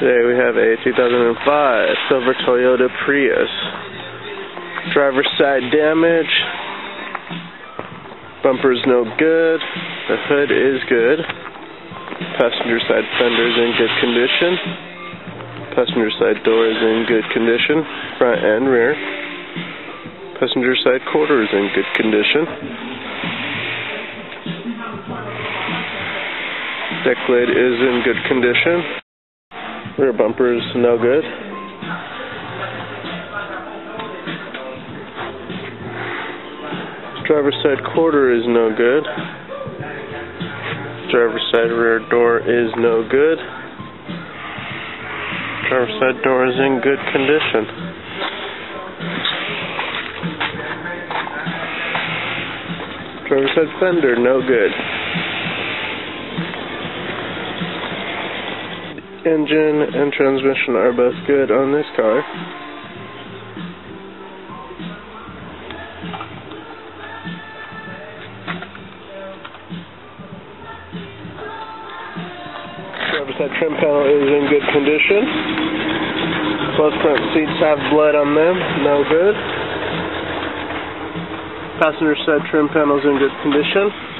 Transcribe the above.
Today we have a 2005 silver Toyota Prius. Driver's side damage. Bumper's no good. The hood is good. Passenger side fender is in good condition. Passenger side door is in good condition. Front and rear. Passenger side quarter is in good condition. Deck lid is in good condition. Rear bumper is no good. Driver's side quarter is no good. Driver's side rear door is no good. Driver's side door is in good condition. Driver's side fender, no good. Engine and transmission are both good on this car. Driver's side trim panel is in good condition. Both front seats have blood on them, no good. Passenger side trim panel is in good condition.